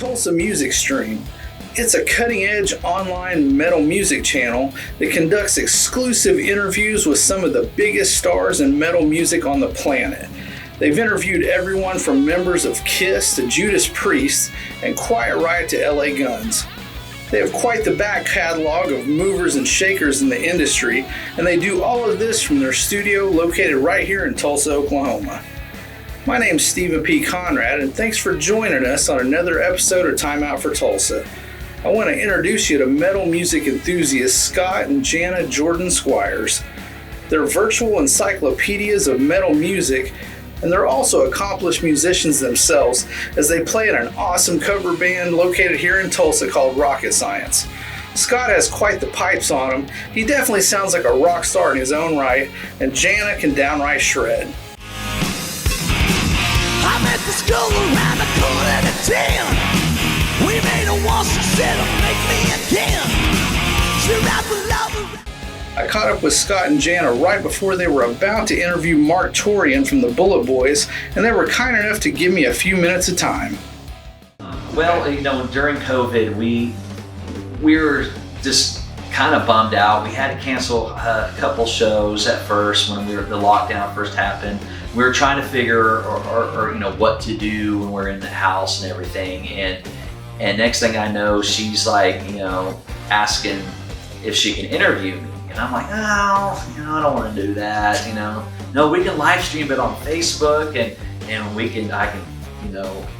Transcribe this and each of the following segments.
Tulsa Music Stream. It's a cutting-edge online metal music channel that conducts exclusive interviews with some of the biggest stars in metal music on the planet. They've interviewed everyone from members of Kiss to Judas Priest and Quiet Riot to LA Guns. They have quite the back catalog of movers and shakers in the industry, and they do all of this from their studio located right here in Tulsa, Oklahoma. My name's Stephen P. Conrad, and thanks for joining us on another episode of Time Out for Tulsa. I want to introduce you to metal music enthusiasts Scott and Jana Jordan Squires. They're virtual encyclopedias of metal music, and they're also accomplished musicians themselves as they play in an awesome cover band located here in Tulsa called Rocket Science. Scott has quite the pipes on him. He definitely sounds like a rock star in his own right, and Jana can downright shred. I'm at the school around the corner to 10. We made a wall, she said, make me again. She wrapped the love. I caught up with Scott and Jana right before they were about to interview Mark Torian from the Bullet Boys, and they were kind enough to give me a few minutes of time. Well, during COVID, we were just kind of bummed out. We had to cancel a couple shows at first when the lockdown first happened. We were trying to figure or what to do when we're in the house and everything. And next thing I know, she's like, asking if she can interview me. And I'm like, I don't want to do that. No, we can live stream it on Facebook and I can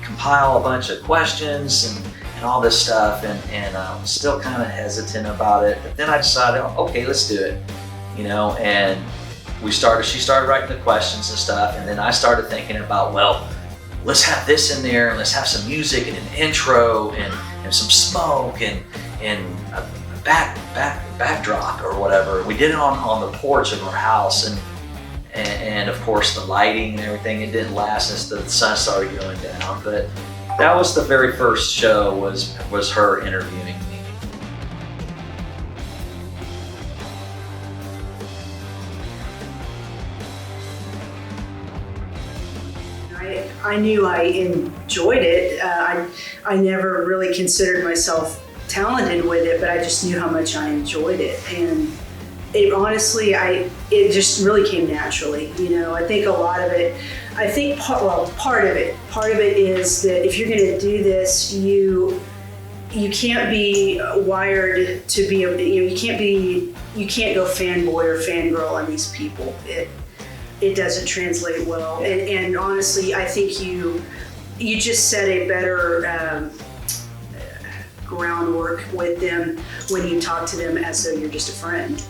compile a bunch of questions and all this stuff. And I'm still kind of hesitant about it. But then I decided, okay, let's do it. And she started writing the questions and stuff. And then I started thinking about, well, let's have this in there and let's have some music and an intro and some smoke and a backdrop or whatever. We did it on the porch of our house and of course the lighting and everything. It didn't last as the sun started going down, but that was the very first show was her interviewing me. I knew I enjoyed it. I never really considered myself talented with it, but I just knew how much I enjoyed it. And it honestly, it just really came naturally. I think a lot of it, part of it is that if you're going to do this, you can't be wired to be, you can't go fanboy or fangirl on these people. It doesn't translate well. And honestly, I think you just set a better groundwork with them when you talk to them as though you're just a friend,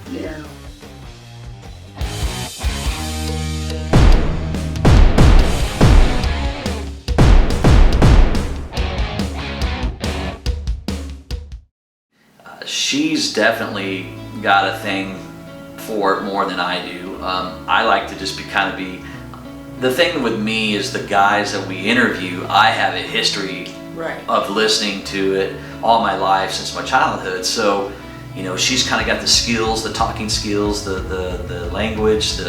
She's definitely got a thing for it more than I do. I like to just be the thing with me is the guys that we interview, I have a history of listening to it all my life since my childhood. So, she's kind of got the skills, the talking skills, the language,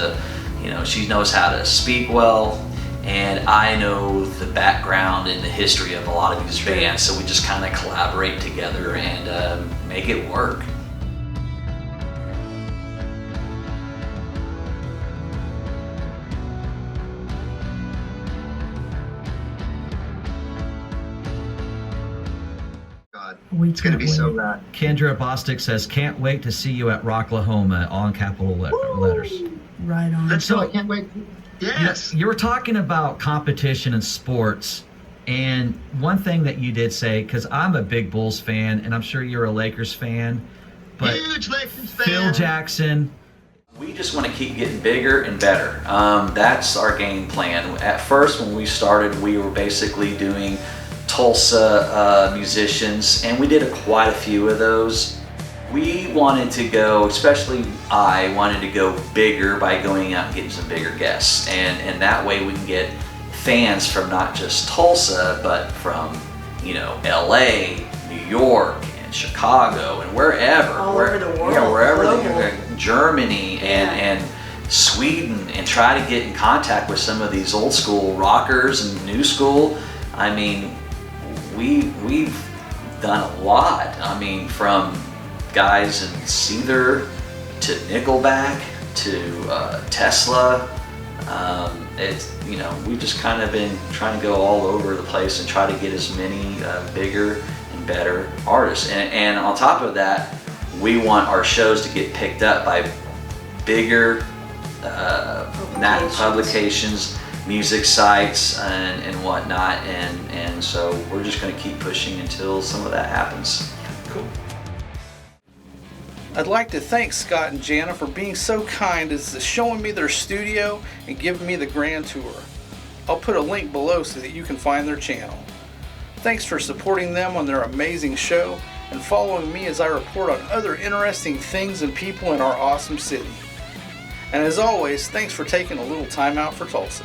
she knows how to speak well, and I know the background and the history of a lot of these bands. So we just kind of collaborate together and make it work. It's going to be so rad. Kendra Bostic says, can't wait to see you at Rocklahoma, all in capital letters. Right on. Let's go. I can't wait. Yes. You were talking about competition in sports, and one thing that you did say, because I'm a big Bulls fan, and I'm sure you're a Lakers fan, but huge Lakers fan. Phil Jackson. We just want to keep getting bigger and better. That's our game plan. At first, when we started, we were basically doing Tulsa musicians, and we did quite a few of those. We wanted to go, especially I wanted to go bigger by going out and getting some bigger guests, and that way we can get fans from not just Tulsa, but from LA, New York, and Chicago, and wherever. All over the world. Wherever, Germany and Sweden, and try to get in contact with some of these old school rockers and new school. I mean, we've done a lot. I mean, from guys in Seether to Nickelback to Tesla. It's, you know, we've just kind of been trying to go all over the place and try to get as many bigger and better artists. And on top of that, we want our shows to get picked up by bigger publications, music sites, and whatnot. And so we're just going to keep pushing until some of that happens. Cool. I'd like to thank Scott and Jana for being so kind as to showing me their studio and giving me the grand tour. I'll put a link below so that you can find their channel. Thanks for supporting them on their amazing show and following me as I report on other interesting things and people in our awesome city. And as always, thanks for taking a little time out for Tulsa.